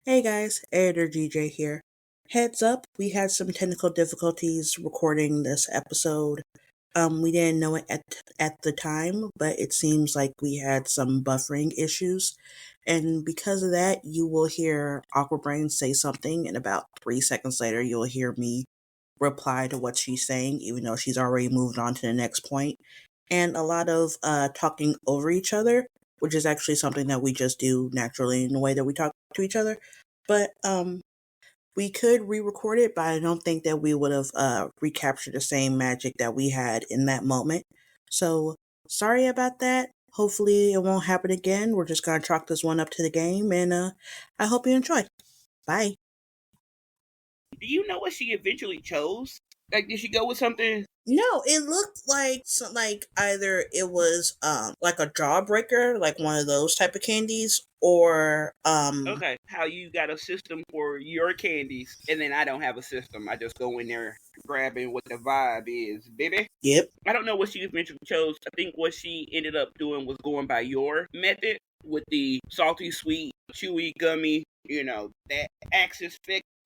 Hey guys, Editor DJ here. Heads up, we had some technical difficulties recording this episode. We didn't know it at the time, but it seems like we had some buffering issues. And because of that, you will hear Awkward Brain say something, and about 3 seconds later, you'll hear me reply to what she's saying, even though she's already moved on to the next point. And a lot of talking over each other, which is actually something that we just do naturally in the way that we talk to each other. But we could re-record it, but I don't think that we would have recaptured the same magic that we had in that moment. So sorry about that. Hopefully it won't happen again. We're just gonna chalk this one up to the game, and I hope you enjoy. Bye. Do you know what she eventually chose? Like, did she go with something? No, it looked like like either it was like a jawbreaker, like one of those type of candies, or Okay, how you got a system for your candies, and then I don't have a system. I just go in there grabbing what the vibe is, baby. Yep. I don't know what she eventually chose. I think what she ended up doing was going by your method with the salty, sweet, chewy, gummy. That axis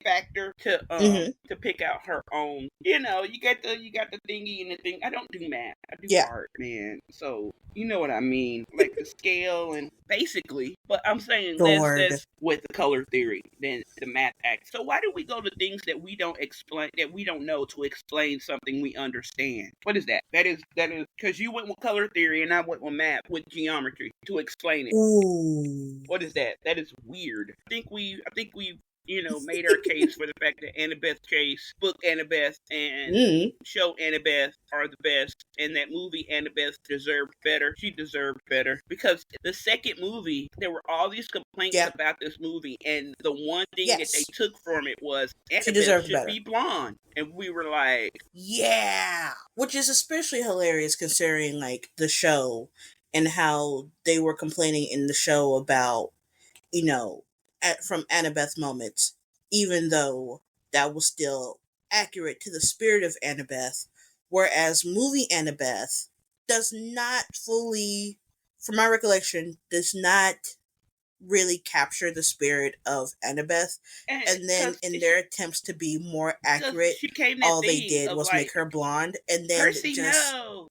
factor Mhm. to pick out her own. You got the thingy and the thing. I don't do math. I do Yeah. art, man. So you know what I mean, like the scale and basically. But I'm saying Lord. that's with the color theory than the math act. So why do we go to things that we don't explain, that we don't know, to explain something we understand? What is that? That is because you went with color theory and I went with math, with geometry to explain it. Ooh. What is that? That is weird. I think we made our case for the fact that Annabeth Chase, book Annabeth, and Mm. show Annabeth are the best, and that movie Annabeth deserved better. She deserved better because the second movie, there were all these complaints Yeah. about this movie, and the one thing that they Yes. took from it was She Annabeth deserved should better. be blonde, and we were like, Yeah, which is especially hilarious considering like the show and how they were complaining in the show about from Annabeth moments, even though that was still accurate to the spirit of Annabeth, whereas movie Annabeth does not fully, from my recollection, does not really capture the spirit of Annabeth. and And then because in she, their attempts to be more cause accurate, she came that all they thing did of was make like, her blonde and then Percy, just no,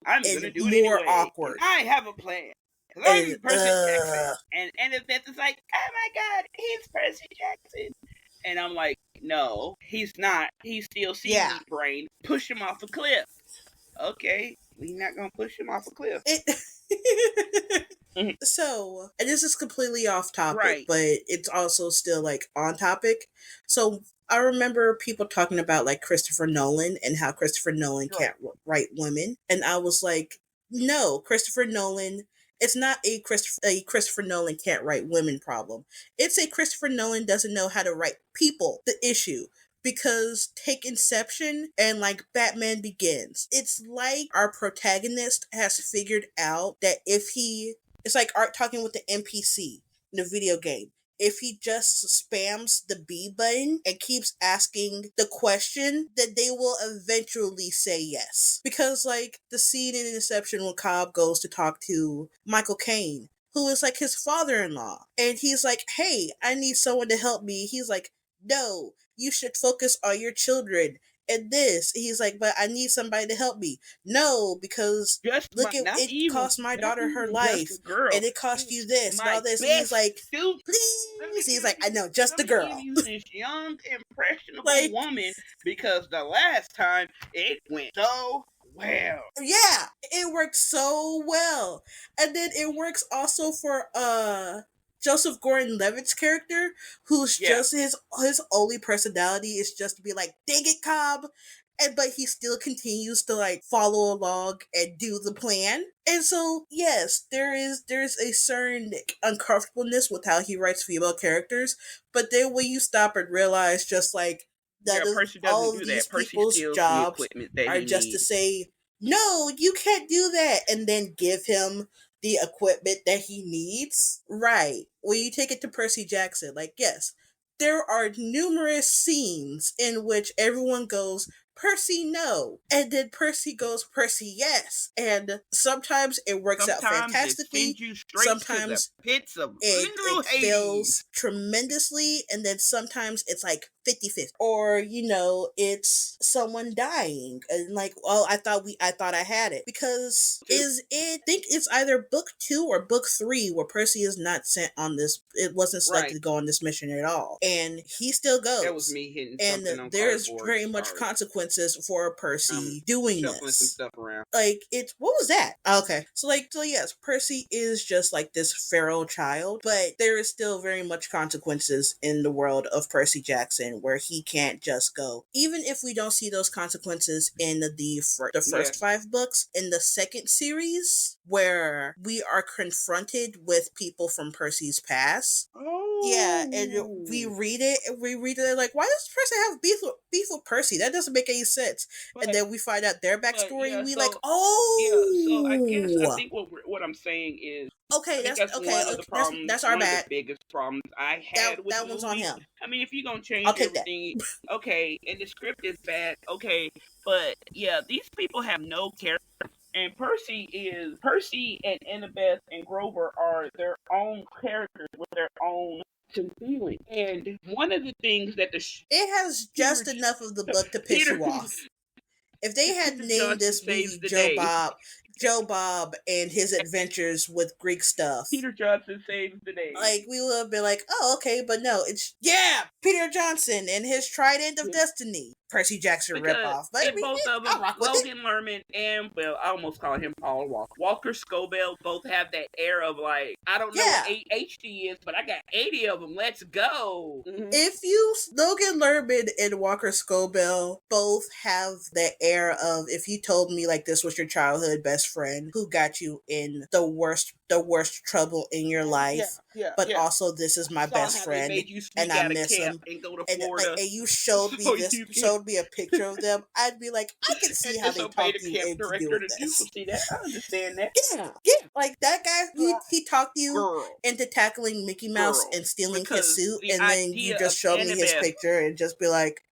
I'm gonna and do it more anyway, and awkward. I have a plan. Cause And I'm Percy Jackson, and if that's like, oh my God, he's Percy Jackson, and I'm like, no, he's not. He's still yeah. seaweed brain. Push him off a cliff. Okay, we're not gonna push him off a cliff. It Mhm. So, and this is completely off topic, Right. but it's also still like on topic. So, I remember people talking about like Christopher Nolan and how Christopher Nolan Right. can't write women, and I was like, no, Christopher Nolan. It's not a Christopher Nolan can't write women problem. It's a Christopher Nolan doesn't know how to write people. The issue, because take Inception and like Batman Begins. It's like our protagonist has figured out that if he, it's like Art talking with the NPC in a video game. If he just spams the B button and keeps asking the question, then they will eventually say yes. Because, like, the scene in Inception when Cobb goes to talk to Michael Caine, who is like his father in law, and he's like, hey, I need someone to help me. He's like, no, you should focus on your children and this. He's like, but I need somebody to help me. No, because Just look my, at not it even, cost my not daughter her even just a life girl. and it cost you It's this and all my this. And he's best like, student. Let me please. He's give like, I you. know, just Let the me give girl. you this young, impressionable Like, woman because the last time it went so well. yeah, it worked so well. And then it works also for Joseph Gordon-Levitt's character, who's Yeah, just his only personality is just to be like, dang it, Cobb. And but he still continues to like follow along and do the plan. And so yes, there's a certain uncomfortableness with how he writes female characters, but then when you stop and realize just like yeah. that is Percy doesn't all of do these that. Percy people's steals the jobs equipment that are he just to needs. say, no, you can't do that, and then give him the equipment that he needs. Right. When you take it to Percy Jackson, like, yes, there are numerous scenes in which everyone goes, Percy, no. And then Percy goes, Percy, yes. And sometimes it works out Sometimes it fantastically. sends you straight to the Sometimes pits of it literal Hades. fails tremendously, and then sometimes it's like 50-50, or it's someone dying and like, oh, I thought I had it, because I think it's either book 2 or book 3 where Percy is not sent on this, it wasn't selected Right. to go on this mission at all, and he still goes. That was me hitting And something on there's cardboard. very much Sorry. consequences for Percy doing Shuffling this. some stuff around. Like, it's, what was that? Okay. So yes, Percy is just like this feral child, but there is still very much consequences in the world of Percy Jackson where he can't just go. Even if we don't see those consequences in the first 5 books, in the second series, where we are confronted with people from Percy's past. Oh. Yeah, and we read it like, why does Percy have beef with Percy? That doesn't make any sense. But, and then we find out their backstory, and we like, so I think what I'm saying is, okay, that's one of the problems. That's our bad. Of the biggest problems I had with that one's on him. I mean, if you're gonna change everything, okay, and the script is bad, okay, but yeah, these people have no character. And Percy and Annabeth and Grover are their own characters with their own feeling. And one of the things that it has just enough of the book to piss you off. If they had named this movie Joe Bob and his adventures with Greek stuff, Peter Johnson saves the day. Like, we would have been like, oh, okay, but no, it's Peter Johnson and his Trident of Destiny. Percy Jackson ripoff. But both of them, Logan Lerman and, well, I almost call him Paul Walker. Walker Scobell both have that air of like, I don't know what HD is, but I got 80 of them. Let's go. Mm-hmm. Logan Lerman and Walker Scobell both have that air of, if you told me like this was your childhood best friend who got you in the worst trouble in your life, but also this is my best friend and I miss him, and go to Florida, and you showed me a picture of them, I'd be like, I can see how they talked you into doing this. See that? I understand that. Yeah, like that guy, he talked you into tackling Mickey Mouse and stealing his suit, and then you just showed me his picture and just be like,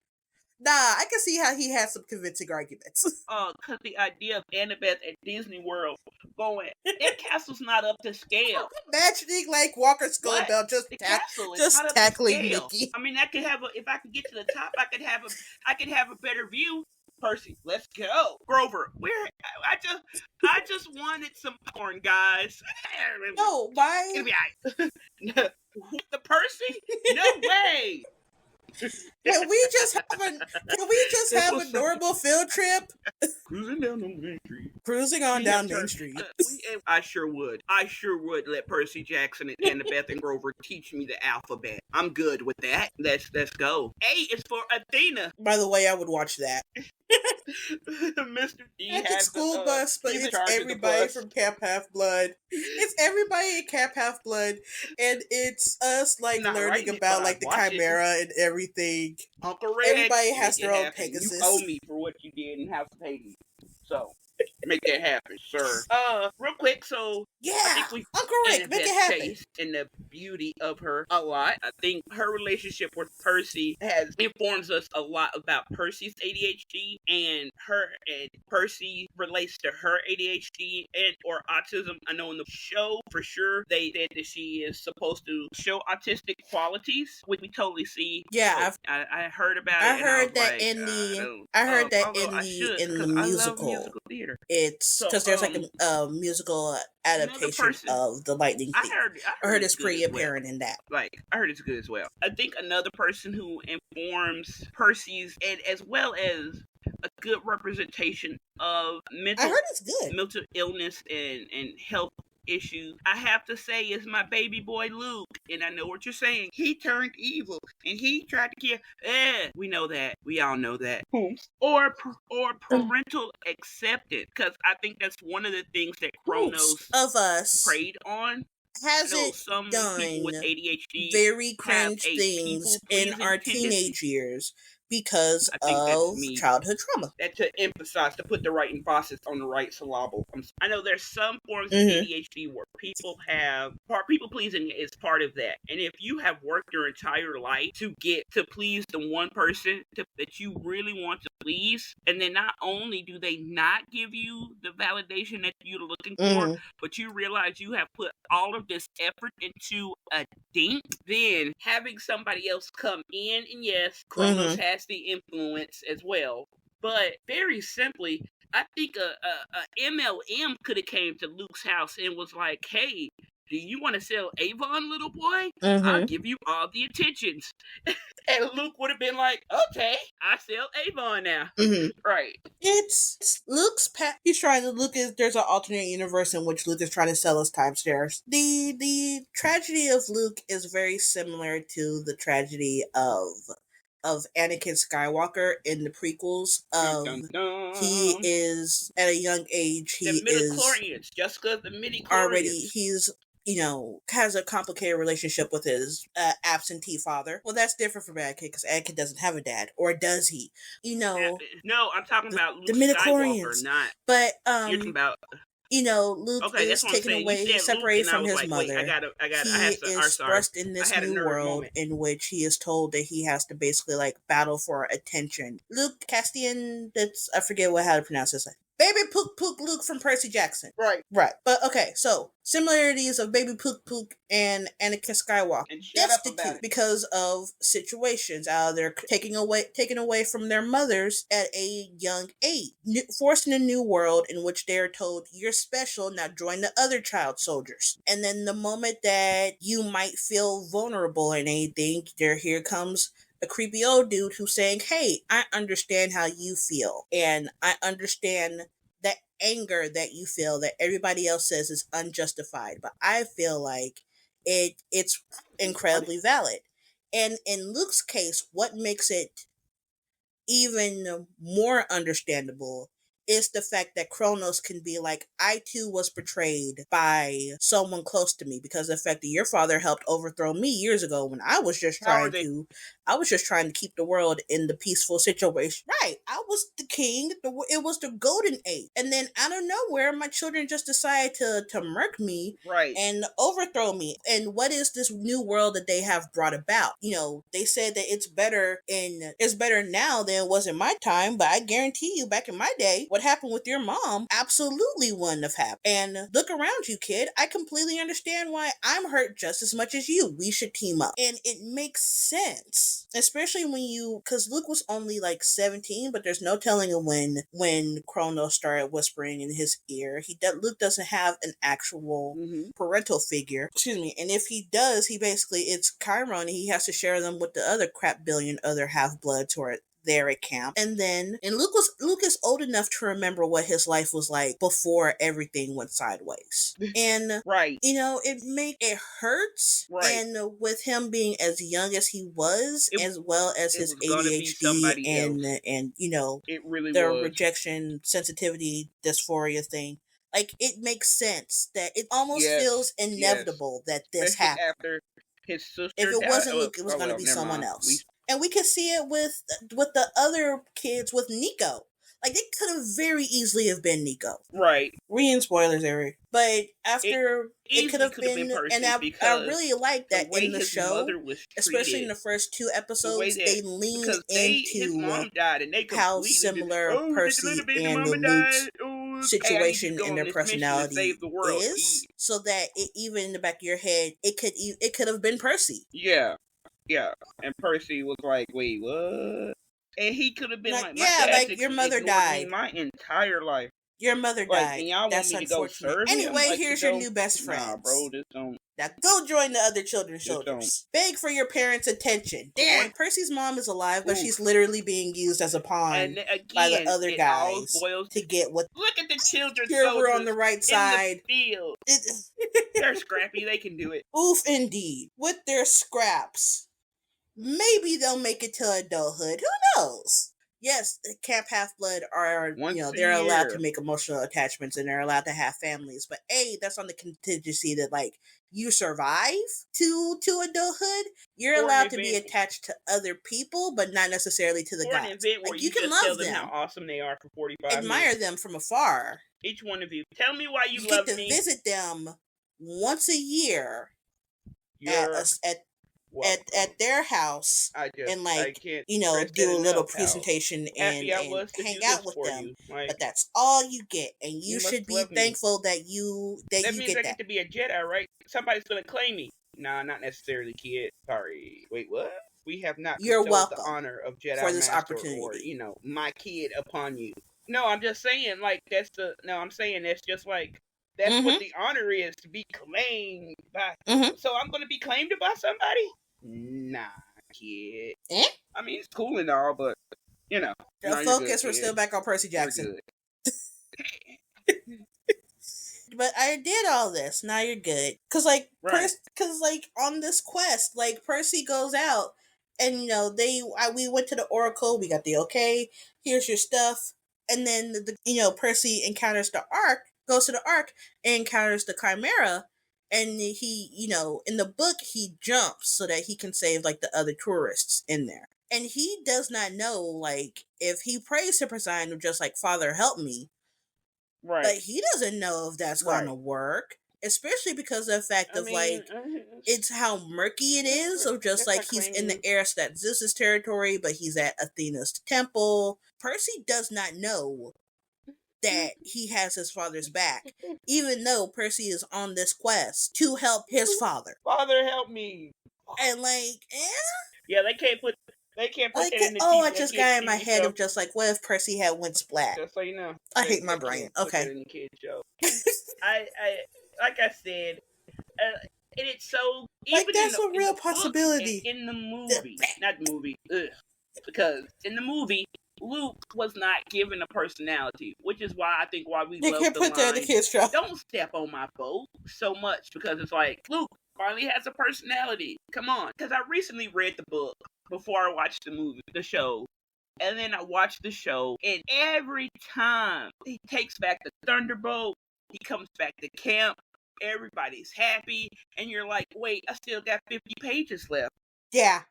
nah, I can see how he has some convincing arguments. Because the idea of Annabeth at Disney World going, that castle's not up to scale. Imagining like Walker Scobell just tackling Mickey. I mean, if I could get to the top, I could have a better view. Percy, let's go. Grover, I just wanted some porn, guys. No, why? It'll be alright. The Percy? No way. Can we just have a normal field trip? Cruising down on Main Street. Cruising on down Main Street. I sure would. I sure would let Percy Jackson and Annabeth and Grover teach me the alphabet. I'm good with that. Let's go. A is for Athena. By the way, I would watch that. Mr. D has the school bus, but it's everybody from Camp Half-Blood. It's everybody in Camp Half-Blood, and it's us like learning about like the Chimera and everything. Uncle Red, everybody has their own Pegasus. You owe me for what you did in House of Hades. So make that happen, sir. Real quick, so I think Uncle Rick, make it happen. And the beauty of her a lot. I think her relationship with Percy informs us a lot about Percy's ADHD, and Percy relates to her ADHD or autism. I know in the show for sure they said that she is supposed to show autistic qualities, which we totally see. Yeah, I heard about it. I heard that in the musical theater. It's because there's like a musical adaptation of The Lightning Thief. I heard it's pretty apparent in that. Like, I heard it's good as well. I think another person who informs Percy's, and as well as a good representation of mental illness and health issues, I have to say, is my baby boy Luke. And I know what you're saying. He turned evil and he tried to kill. We know that. We all know that. Or parental acceptance, because I think that's one of the things that Chronos of us preyed on. Hasn't some done people with ADHD very cringe things in our teenage years because I think that's of me. childhood trauma. That to emphasize, to put the right emphasis on the right syllable. I know there's some forms of Mm-hmm. ADHD where people pleasing is part of that. And if you have worked your entire life to get to please the one person that you really want to please, and then not only do they not give you the validation that you're looking for, Mm-hmm. but you realize you have put all of this effort into a dink, then having somebody else come in, and yes, Kronos Mm-hmm. has the influence as well, but very simply, I think a MLM could have came to Luke's house and was like, "Hey, do you want to sell Avon, little boy? I'll Mm-hmm. give you all the attentions." And Luke would have been like, "Okay, I sell Avon now." Mm-hmm. Right. It's Luke's past. He's trying to look at. There's an alternate universe in which Luke is trying to sell his timeshares. The tragedy of Luke is very similar to the tragedy of Anakin Skywalker in the prequels. Dun, dun, He dun. is at a young age. The He is midichlorians, Jessica, the already. midichlorians. He's has a complicated relationship with his absentee father. Well, that's different from Anakin because Anakin doesn't have a dad, or does he? No, I'm talking about The Luke Skywalker, midichlorians. not But you're talking about. Luke Okay, that's is what I'm taken saying. You away. He's said Luke, separated and I from was his like, wait, mother. I had He to. Or is sorry, thrust in I this had a new nerd world moment. in which he is told that he has to basically like battle for attention. Luke Castian, I forget how to pronounce this. Baby Pook Pook Luke from Percy Jackson. Right. Right. But okay, so similarities of Baby Pook Pook and Anakin Skywalker. And shut up about Destitute it. because of situations. They're taken away from their mothers at a young age, forced in a new world in which they're told you're special, now join the other child soldiers. And then the moment that you might feel vulnerable in anything, here comes a creepy old dude who's saying, "Hey, I understand how you feel, and I understand that anger that you feel that everybody else says is unjustified, but I feel like it's incredibly valid." And in Luke's case, what makes it even more understandable is the fact that Kronos can be like, I too was betrayed by someone close to me because of the fact that your father helped overthrow me years ago when How are they? I was just trying to keep the world in the peaceful situation. Right. I was the king. It was the golden age. And then out of nowhere, my children just decided to murk me Right. and overthrow me. And what is this new world that they have brought about? They said that it's better now than it was in my time, but I guarantee you back in my day, what happened with your mom absolutely wouldn't have happened. And look around you, kid. I completely understand why I'm hurt just as much as you. We should team up. And it makes sense. Especially because Luke was only like 17, but there's no telling when Kronos started whispering in his ear. Luke doesn't have an actual parental figure. Excuse me. And if he does, it's Chiron, and he has to share them with the other crap billion other half-bloods who are there at camp. And Luke is old enough to remember what his life was like before everything went sideways. And right. It hurts. Right. And with him being as young as he was, as well as his ADHD and it really the was. rejection sensitivity dysphoria thing, like it makes sense that it almost feels inevitable that this especially happened. After his sister, if it wasn't Luke, it was going to be someone else. And we could see it with the other kids with Nico. Like, it could have very easily have been Nico. Right. We're in spoilers area. But after it could have been Percy, and I really like that in the show, especially in the first 2 episodes, they lean into his mom died, and they how similar Percy and Luke's situation and their personality is, so that even in the back of your head, it could have been Percy. Yeah. And Percy was like, "Wait, what?" And he could have been like, your mother died. My entire life. Your mother died. And y'all want me to go serve him? Anyway, here's your new best friend. Nah, bro, this don't. Now go join the other children's shoulders. Beg for your parents' attention. Damn, Percy's mom is alive, but she's literally being used as a pawn by the other guys to get what. Look at the children. We're on the right side. The field. They're scrappy. They can do it. Oof, indeed. With their scraps, maybe they'll make it to adulthood. Who knows? Yes, Camp Half-Blood are, they're allowed to make emotional attachments and they're allowed to have families. But that's on the contingency that, like, you survive to adulthood, you're For an allowed to be event, attached to other people, but not necessarily to the for an gods. event where Like, you you can just tell love them how them, awesome they are for 45 admire minutes. them from afar. Each one of you, tell me why you You get love to me. visit them once a year at You're us welcome. at their house, I and can't stress that do a little enough. How presentation happy I and was to hang do out this with for them. you. Like, But that's all you get, and you you must should be love me. thankful that you That means get I get that. to be a Jedi, right? Somebody's gonna claim me. Nah, not necessarily, kid. Sorry. Wait, what? We have not You're bestowed the welcome honor of for Jedi this Master or, opportunity. my kid upon you. No, I'm just saying, like, I'm saying that's just like, that's what Mm-hmm. the honor is, to be claimed by. Mm-hmm. So I'm gonna be claimed by somebody? Nah, kid. Eh? I mean, it's cool and all, but, The no, you're good, focus, we're kid. still back on Percy You're Jackson. good. But I did all this. Now you're good. Cause like Right. on this quest, like Percy goes out, and we went to the Oracle. We got the okay. Here's your stuff, and then Percy encounters the Ark. Goes to the Ark and encounters the Chimera, and he in the book he jumps so that he can save like the other tourists in there. And he does not know, like, if he prays to Poseidon just like, Father help me, Right. like, he doesn't know if that's Right. gonna work, especially because of the fact I of mean, like it's how murky it is, of just that's like not he's in claiming. the air, so that's Zeus's territory, but he's at Athena's temple. Percy does not know that he has his father's back, even though Percy is on this quest to help his father. Father help me. And like, Yeah, they can't put like, that in the oh, I TV, that just kid's got in my TV head show. of just like, what if Percy had went splat? Just so you know, I they hate my brain. can't put that Okay. in the kid's show. I like I said, and it's so, Like, even that's a in real the book and possibility. in the movie, not the movie, because in the movie Luke was not given a personality, which is why we You love can't the put that in the line, kids' show. "Don't step on my boat," so much, because it's like, Luke finally has a personality. Come on, because I recently read the book before I watched the show. And then I watched the show, and every time he takes back the Thunderbolt, he comes back to camp, everybody's happy, and you're like, wait, I still got 50 pages left. Yeah.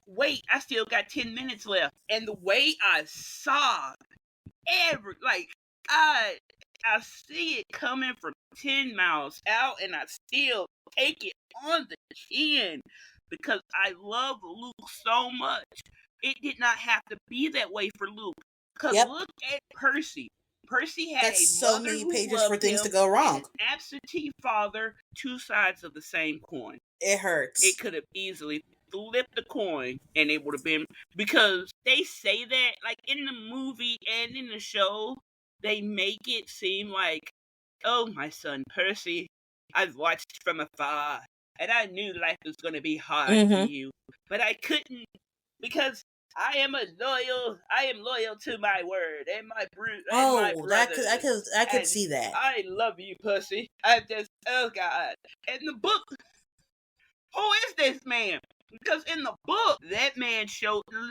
Wait, I still got 10 minutes left. And the way I saw I see it coming from 10 miles out, and I still take it on the chin because I love Luke so much. It did not have to be that way for Luke. Because Yep. look at Percy. Percy had That's a so mother many who pages for loved things him to go and wrong. an absentee father, two sides of the same coin. It hurts. It could have easily flipped the coin, and it would have been, because they say that, like, in the movie and in the show, they make it seem like, oh, my son Percy, I've watched from afar, and I knew life was going to be hard for you, but I couldn't, because I am loyal to my word and my brother. I could see that. I love you, Percy. Oh God. In the book, who is this man? Because in the book, that man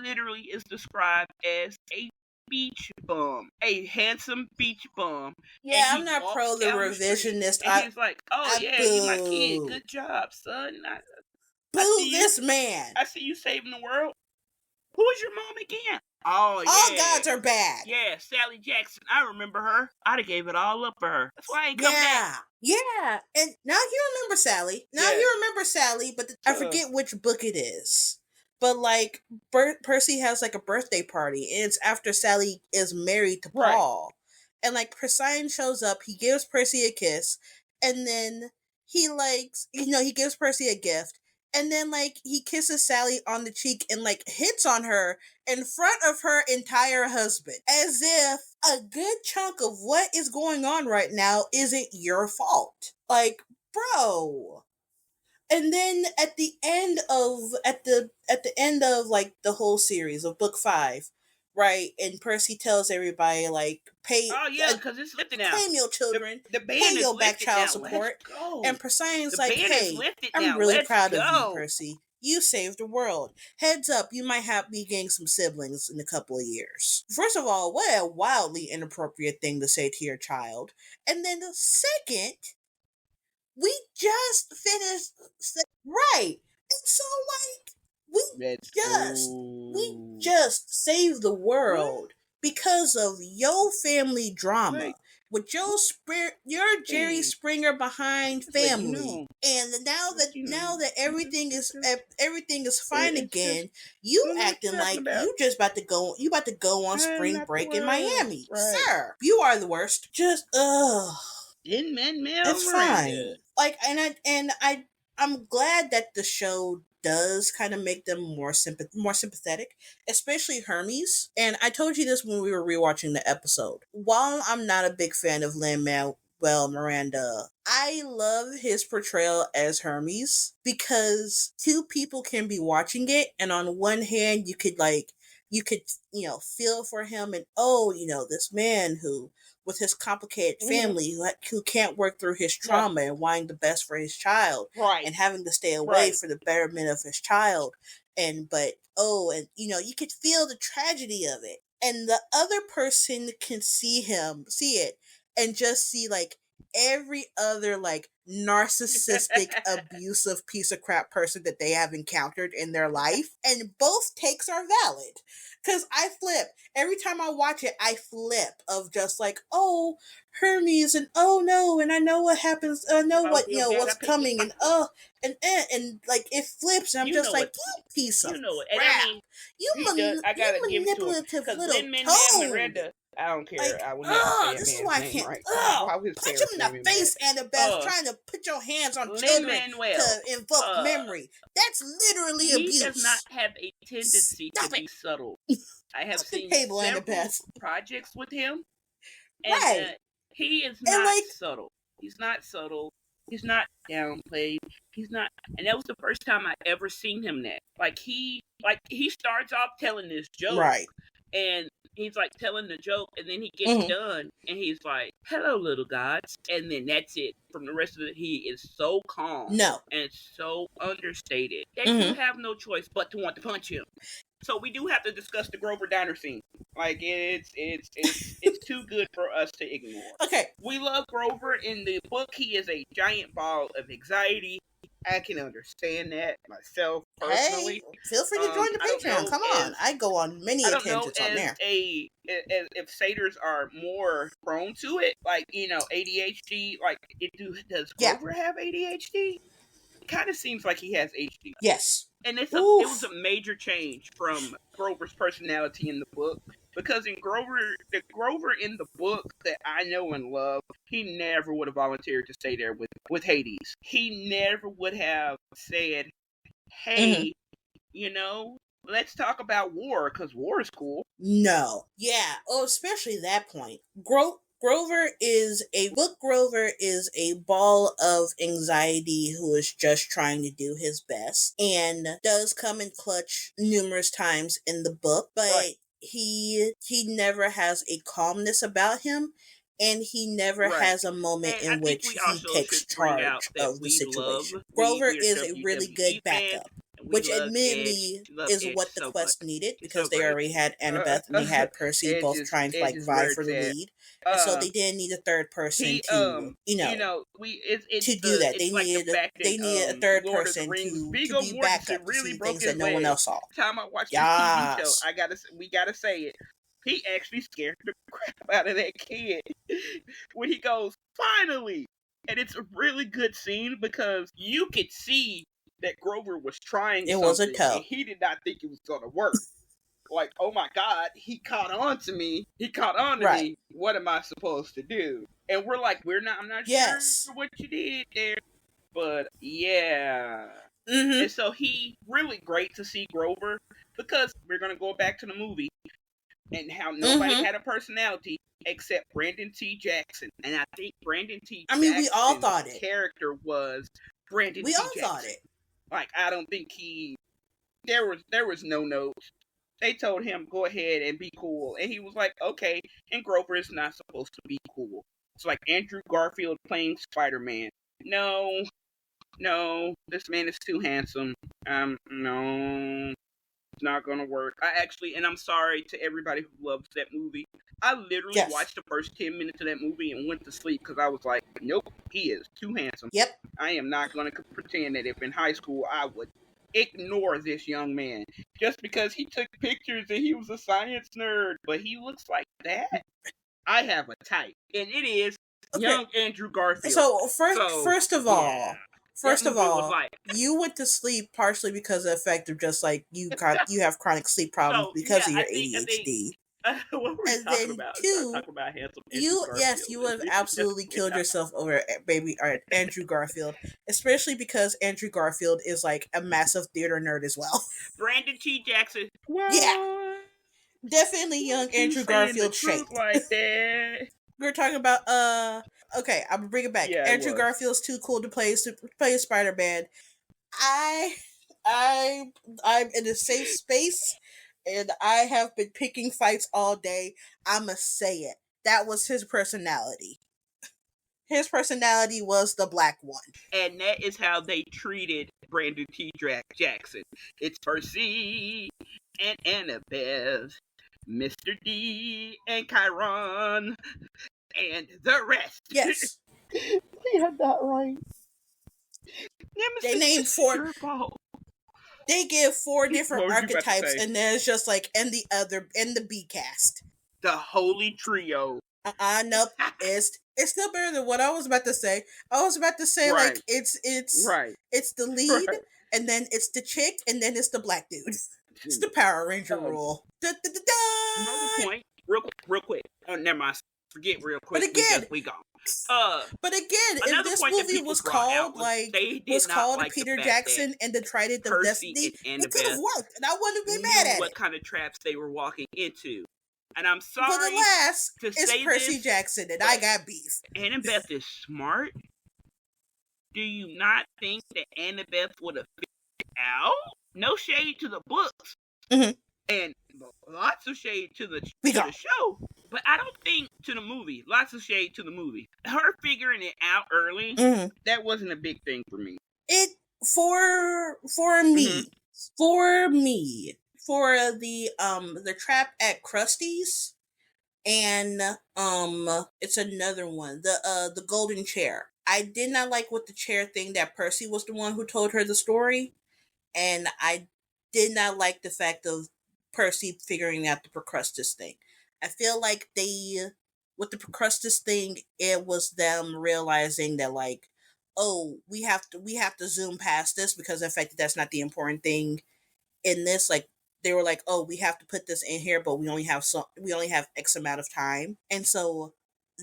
literally is described as a beach bum, a handsome beach bum. Yeah, I'm not pro the revisionist. And he's like, "Oh yeah, you my kid. boo. Good job, son. Boo this man. I see you saving the world. Who is your mom again? Oh yeah, all gods are bad. Yeah, Sally Jackson. I remember her. I'd have gave it all up for her. That's why I ain't come back. Yeah, and now you remember Sally. But I forget which book it is. But like, Percy has like a birthday party, and it's after Sally is married to Paul. And like, Poseidon shows up, he gives Percy a kiss, and then he he gives Percy a gift, and then like he kisses Sally on the cheek and like hits on her in front of her entire husband, as if a good chunk of what is going on right now isn't your fault. Like, bro. And then at the end of like the whole series of book 5, right? And Percy tells everybody, like, pay. Oh yeah, because it's lifted now. Claim your children. The ban pay is your back lifted child now. support. Let's go. And Poseidon's the like, ban hey, is lifted I'm now. really Let's proud go. of you, Percy. You saved the world. Heads up, you might be getting some siblings in a couple of years. First of all, what a wildly inappropriate thing to say to your child. And then the second, We just finished, right? And so, like, we That's we true. just saved the What? world because of your family Like, drama with your Jerry hey, Springer behind just let you family. know. And Let you now know. that everything is fine It's again, just, you what are acting you talking like about? you about to go on I'm spring not the break in worst. Miami. Right. Sir, you are the worst. Just In Manuel it's Miranda. fine. Like, I'm glad that the show does kind of make them more sympathetic, especially Hermes. And I told you this when we were rewatching the episode. While I'm not a big fan of Lin-Manuel Miranda, I love his portrayal as Hermes because two people can be watching it, and on one hand, you could feel for him, and this man who with his complicated Mm-hmm. family who can't work through his Right. trauma and wanting the best for his child Right. and having to stay away Right. for the betterment of his child. And you could feel the tragedy of it. And the other person can see it and just see like every other like narcissistic abusive piece of crap person that they have encountered in their life, and both takes are valid. Because I flip every time I watch it, I flip of just like, oh, Hermes, and oh no, and I know what happens, I know I what feel bad. I what's picked the coming, and pocket. and like it flips, and I'm You just know like, it. you piece of You know it. And I crap, mean, he does. I you gotta give it to him manipulative because little Lin-Manuel toad. Miranda. I don't care. Like, I will never say that this is man's why I name can't. right. Why his Punch him parents in name the him that? face, Annabeth, Uh, trying to put your hands on children Lin-Manuel. to invoke Uh, memory. That's literally he does not abuse. have a tendency to Stop it. be subtle. I have At the seen table, several Annabeth. projects with him, and Right. he is And not like, subtle. He's not subtle. He's not downplayed. He's not, and that was the first time I ever seen him that. Like he starts off telling this joke, right. and he's like telling the joke, and then he gets Mm-hmm. done, and he's like, "Hello, little gods," and then that's it. From the rest of it, he is so calm No. and so understated that you Mm-hmm. have no choice but to want to punch him. So we do have to discuss the Grover Diner scene. Like it's too good for us to ignore. Okay. We love Grover in the book. He is a giant ball of anxiety. I can understand that myself Hey, personally. feel free to join the I don't Patreon. know Come on. as I go on many I don't know tangents on there. as if satyrs are more prone to it, like ADHD. Like, does Yeah. Grover have ADHD? It kind of seems like he has ADHD, Yes. and it was Oof. a major change from Grover's personality in the book, because the Grover in the book that I know and love, he never would have volunteered to stay there with Hades. He never would have said, Mm-hmm. "Hey, let's talk about war, because war is cool." No. Yeah. Oh, especially that point. Grover is a ball of anxiety who is just trying to do his best and does come in clutch numerous times in the book, Right, but he never has a calmness about him, and he never right. has a moment And I in think which we he also takes should bring out charge that of the we love situation. Grover we're is a really WWE good fans, backup, and we which love Edge. admittedly We love is Edge what the so much. quest needed He's so because they great. already had Uh, Annabeth and they had Percy Edge both is trying to Edge like is vie where for it's the at. lead. And so they didn't need a third person He to, we it's to do that. it's like the fact in They needed a third Lord of the person Rings, to Viggo be Mortensen backup to really see broke things his that no one leg. else saw. Time I watched this TV show, Yes. we gotta say it. He actually scared the crap out of that kid when he goes, "Finally!" And it's a really good scene because you could see that Grover was trying It was a something and toe. he did not think it was gonna work. Like, oh my God, he caught on to me. He caught on to Right. me. What am I supposed to do? And we're like, I'm not sure Yes. what you did there, but yeah. Mm-hmm. And so he really great to see Grover, because we're gonna go back to the movie and how nobody Mm-hmm. had a personality except Brandon T. Jackson. And I think Brandon T. I mean, we all Jackson's thought it. character was Brandon We T. all thought Jackson. it. Like, I don't think there was no notes. They told him go ahead and be cool, and he was like, okay. And Grover is not supposed to be cool. It's like Andrew Garfield playing Spider-Man. No, no, this man is too handsome. No, it's not gonna work. And I'm sorry to everybody who loves that movie. I literally Yes. watched the first 10 minutes of that movie and went to sleep because I was like, nope, he is too handsome. Yep. I am not going to pretend that if in high school I would ignore this young man just because he took pictures and he was a science nerd, but he looks like that. I have a type, and it is Okay. young Andrew Garfield. So So, first of all, that movie was like, you went to sleep partially because of the effect of just like you have chronic sleep problems so because yeah, of your I think ADHD. what were we And talking then about? We started two, talking about handsome Andrew Garfield. you would have absolutely killed yourself over baby or Andrew Garfield, especially because Andrew Garfield is like a massive theater nerd as well. Brandon T. Jackson. Yeah, Well, definitely young you Andrew saying the Garfield truth shaped. like that? We're talking about okay, I'm gonna bring it back. Yeah, it Andrew was. Garfield's too cool to play Spider-Man. I I'm in a safe space and I have been picking fights all day. I'ma say it. That was his personality. His personality was the black one. And that is how they treated Brandon T. Jackson. It's Percy and Annabeth, Mr. D and Chiron, and the rest. Yes. They had that right. Nemesis, They named this is four your fault. they give four different What was you about to archetypes say? and then it's just like in the B cast. The Holy Trio. Nope. It's still better than what I was about to say. I was about to say Right. like it's Right. the lead Right. and then it's the chick and then it's the black dude. It's the Power Ranger rule. Another point, real quick. Never mind. Forget real quick. But again, we gone. But again, if this point that movie people was brought out called was like they did was not called like Peter the fact Jackson and the Trident of Percy Destiny, and it could have Annabeth worked, and I wouldn't have been knew mad at what it. kind of traps they were walking into. And I'm But sorry alas, to it's say Percy this, Jackson, and but I got beef. Annabeth is smart. Do you not think that Annabeth would have figured out? No shade to the books, Mhm. and lots of shade to the We go. show. But I don't think to the movie. Lots of shade to the movie. Her figuring it out early, Mhm. that wasn't a big thing for me. It for me for the trap at Krusty's and it's another one, the golden chair. I did not like with the chair thing that Percy was the one who told her the story, and I did not like the fact of Percy figuring out the Procrustes thing. I feel like with the Procrustes thing, it was them realizing that like, oh, we have to zoom past this because of the fact that that's not the important thing in this. Like they were like, oh, we have to put this in here, but we only have X amount of time, and so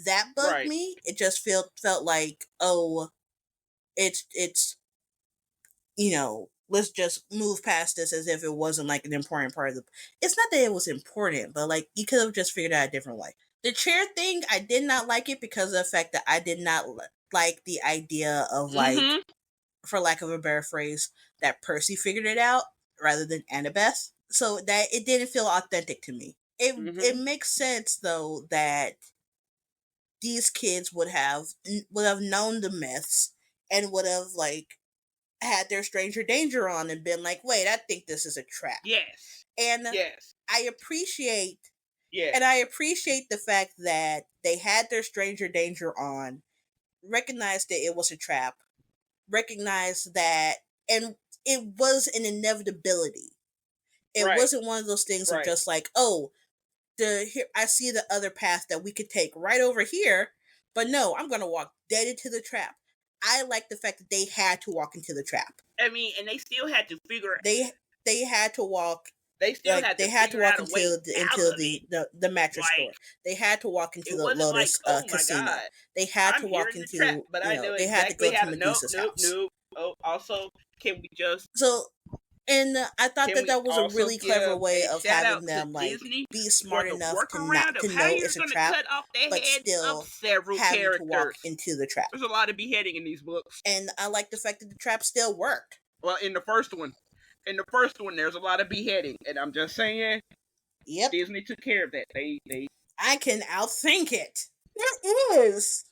that bugged Right. me. It just felt like, oh, it's let's just move past this as if it wasn't like an important part of the. It's not that it was important, but like you could have just figured out a different way. The chair thing, I did not like it because of the fact that I did not like the idea of like, for lack of a better phrase, that Percy figured it out rather than Annabeth. So that it didn't feel authentic to me. It makes sense though that these kids would have known the myths and would have like had their stranger danger on and been like, wait, I think this is a trap. Yes. And yes. I appreciate Yes. and I appreciate the fact that they had their stranger danger on, recognized that it was a trap, recognized that, and it was an inevitability. It Right. wasn't one of those things of just like, oh, here I see the other path that we could take right over here, but no, I'm gonna walk dead into the trap. I like the fact that they had to walk into the trap. I mean, and they still had to figure. They had to walk. They still like had to they had to figure walk out a way into the mattress Like, store. They had to walk into it the wasn't Lotus like, oh my casino. God, They had I'm to here walk in the into trap, but I know they had to exactly go how to to. Medusa's house. Oh, also, can we just? So, and I thought Can we that was a also really clever give way a of shout having out to them like Disney be for smart the enough to workaround of how know you're it's a going to trap, cut off the but heads of still several having to walk characters. into the trap. There's a lot of beheading in these books. And I like the fact that the trap still worked. Well, in the first one, there's a lot of beheading, and I'm just saying. Yep. Disney took care of that. They I can outthink it. There is.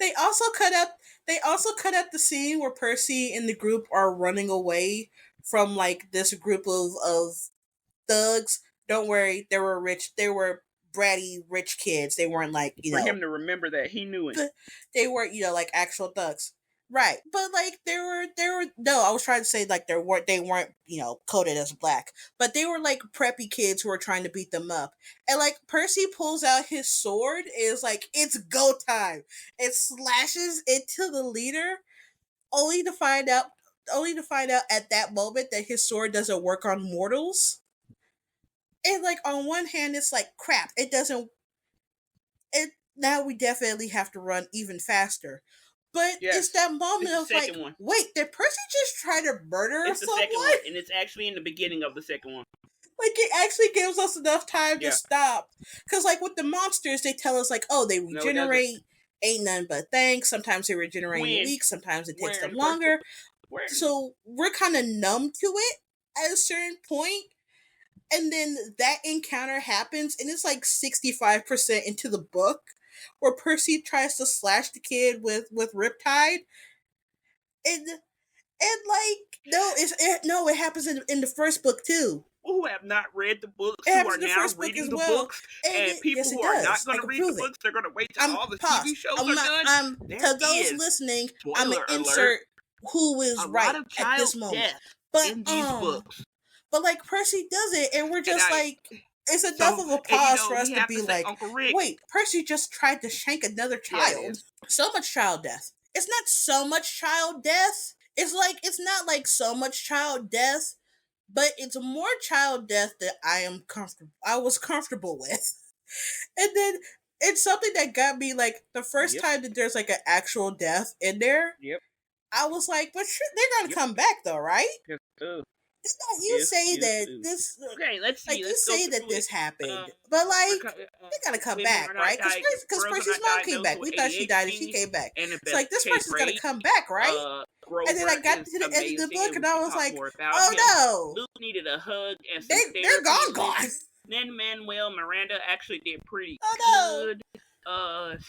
They also cut out the scene where Percy and the group are running away from like this group of thugs. Don't worry, they were rich. They were bratty rich kids. They weren't like, For him to remember that he knew it. they weren't, like actual thugs. Right. But like no, I was trying to say like they weren't, coded as black. But they were like preppy kids who were trying to beat them up. And like Percy pulls out his sword, is like, it's go time. It slashes into the leader, only to find out at that moment that his sword doesn't work on mortals. And like on one hand it's like, crap, it doesn't, it now we definitely have to run even faster. But Yes. it's that moment It's of like, one. wait, did Percy just try to murder it's someone? The second one, and it's actually in the beginning of the second one. Like, it actually gives us enough time to stop. Because, like, with the monsters, they tell us, like, oh, they regenerate, ain't none but thanks. Sometimes they regenerate in weeks, sometimes it takes them longer. So we're kind of numb to it at a certain point. And then that encounter happens, and it's like 65% into the book, where Percy tries to slash the kid with Riptide. And like, no, it happens in the first book too. Who have not read the books, who are now reading the books, and people who are not going to read the books, they're going to wait till all the TV shows are done. To those listening, I'm going to insert who is right at this moment. But in these books. But like, Percy does it, and we're just like, it's enough of a pause for us to be like, wait, Percy just tried to shank another child. So much child death. It's not so much child death. It's like, it's not like so much child death, but it's more child death that I was comfortable with. And then it's something that got me, like, the first time that there's like an actual death in there. I was like, but they're gonna come back though, right? You say that this. Okay, let's see. Like, you say that this happened, but like, they gotta come back, right? Because Percy's mom came back. We thought she died, and she came back. It's like, this person's gonna come back, right? And then I got to the end of the book, and I was like, oh no, Luke needed a hug and they're gone. Then Manuel Miranda actually did pretty good.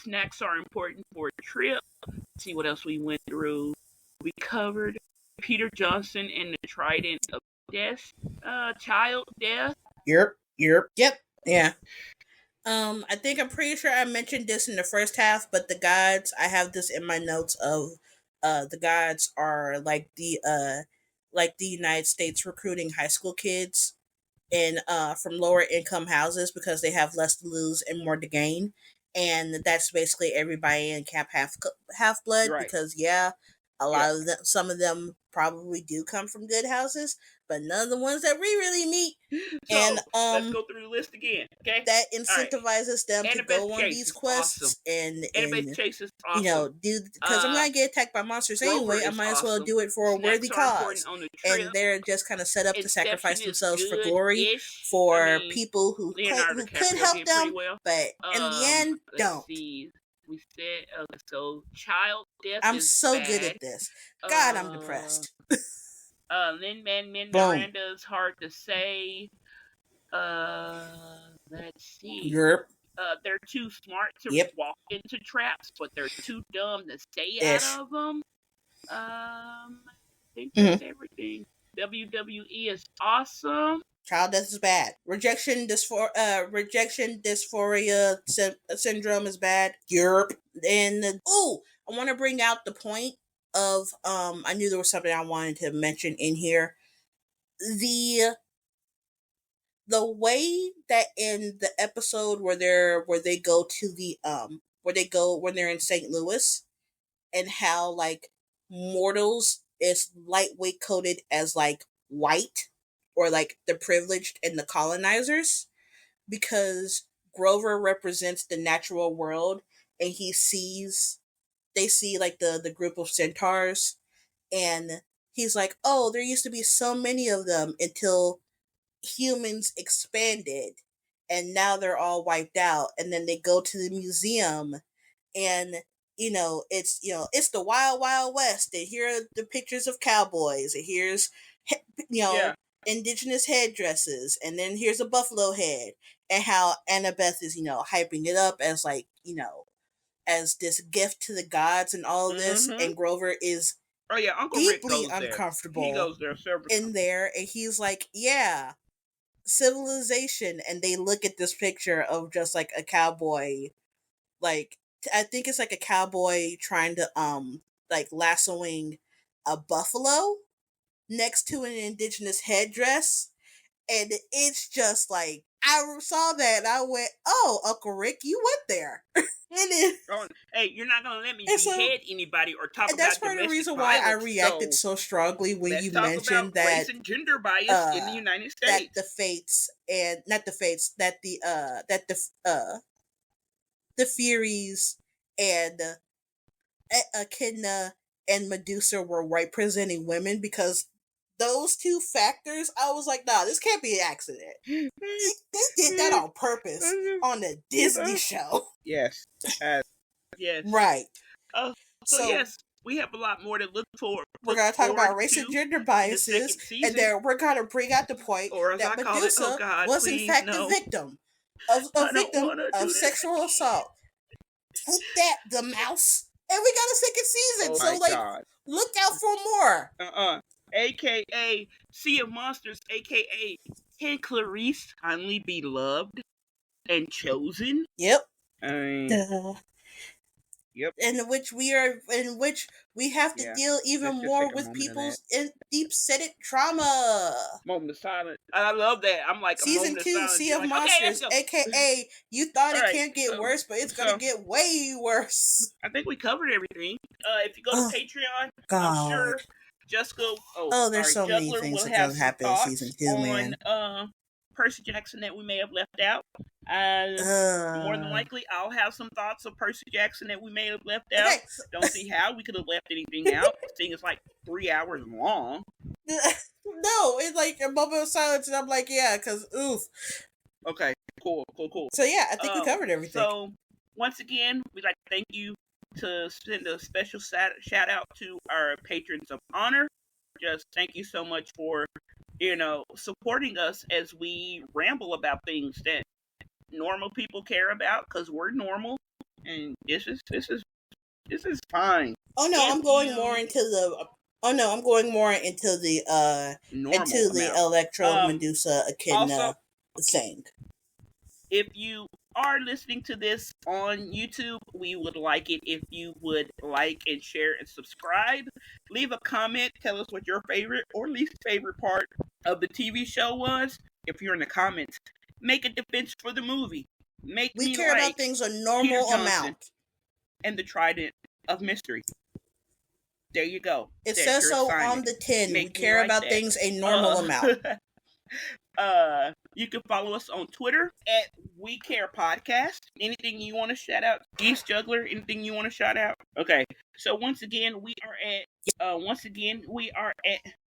Snacks are important for a trip. Let's see what else we went through. We covered Peter Johnson and the Trident of Death, child death. Yep, yeah. I think I'm pretty sure I mentioned this in the first half, but the gods, I have this in my notes of, the gods are like the United States recruiting high school kids in from lower income houses because they have less to lose and more to gain, and that's basically everybody in Camp Half Blood, because a lot of them, some of them probably do come from good houses, but none of the ones that we really meet. So, and let's go through the list again, okay? That incentivizes them to go on these quests, and Chase is awesome. Because I'm gonna get attacked by monsters anyway. I might as well do it for a worthy cause. And they're just kind of set up to sacrifice themselves for glory, for people who could help them, but in the end, don't. We said, so child death. I'm so good at this. God, I'm depressed. Lin-Manuel Miranda's hard to say. Let's see. They're too smart to walk into traps, but they're too dumb to stay out of them. I think that's everything. WWE is awesome. Child death is bad. Rejection dysphoria syndrome is bad. Europe. And I want to bring out the point of I knew there was something I wanted to mention in here. The way that in the episode where they go to the when they're in St. Louis, and how like mortals is lightweight coded as like white, or like the privileged and the colonizers, because Grover represents the natural world, and they see like the group of centaurs, and he's like, oh, there used to be so many of them until humans expanded, and now they're all wiped out. And then they go to the museum, and it's the wild wild west, and here are the pictures of cowboys, and here's indigenous headdresses, and then here's a buffalo head, and how Annabeth is hyping it up as like as this gift to the gods and all of this, and Grover is Uncle deeply Rick goes uncomfortable there. He goes there in there, and he's like, yeah, civilization, and they look at this picture of just like a cowboy, like I think it's like a cowboy trying to like lassoing a buffalo next to an indigenous headdress, and it's just like I saw that and I went, "Oh, Uncle Rick, you went there." And it, Oh, hey, you're not gonna let me and so behead anybody or talk and that's about part of the domestic reason why I violence. reacted So so strongly when let's you talk about mentioned race that and gender bias in the uh United that the States. fates and not the fates that the Furies and Echidna and Medusa were representing women, because those two factors, I was like, nah, this can't be an accident. They did that on purpose on a Disney show. Yes, yes. Right. Uh, so So yes, we have a lot more to we're look gonna talk forward about race and to gender in the biases, second and season, then we're gonna bring out the point or as that I call it, oh Medusa God, was in please fact a no, victim I don't want to of do this sexual again. assault. Take that, the mouse. And we got a second season, Oh so my like God. look out for more. AKA Sea of Monsters, AKA Can Clarice finally be loved and chosen? Yep. I mean, Duh. yep, In which we have to yeah. deal Let's even just take more a with moment of that. people's deep-seated trauma. Moment of silence. I love that. I'm like a Season moment of 2, silence. Sea You're of like, okay, let's Monsters, go. aka you thought All it right, can't get worse, but it's gonna so get way worse. I think we covered everything. If you go to Oh Patreon, I'm God. sure Jessica, Oh, there's so many Juggler things will that have gonna some happen in season thoughts 2, on man. Percy Jackson that we may have left out. Uh, More than Uh, likely, I'll have some thoughts of Percy Jackson that we may have left out. okay. So, Don't see how we could have left anything out, seeing it's like 3 hours long. no, it's like a moment of silence, and I'm like, yeah, because oof. Okay, cool. So yeah, I think we covered everything. So once again, we'd like to thank you to send a special shout out to our patrons of honor. Just thank you so much for supporting us as we ramble about things that normal people care about because we're normal, and this is fine. Oh no, If I'm going more you into the. Oh no, I'm going more normal into the amount. Electro Medusa Also, Echidna thing. if you are listening to this on YouTube, we would like it if you would like and share and subscribe. Leave a comment. Tell us what your favorite or least favorite part of the TV show was. If you're in the comments, make a defense for the movie. Make We me care about like things a Peter normal Johnson amount. and the Trident of Mystery. There you go. It There's says your so on assignment. the tin. We Make me care like about that. things a normal amount. You can follow us on Twitter at We Care Podcast. Anything you want to shout out, Geese Juggler? Anything you want to shout out? Okay. So once again, we are at.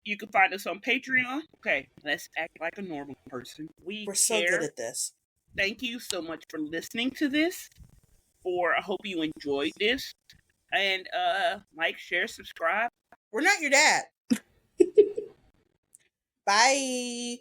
You can find us on Patreon. Okay, let's act like a normal person. We We're so good care. at this. Thank you so much for listening to this. I hope you enjoyed this. And like, share, subscribe. We're not your dad. Bye.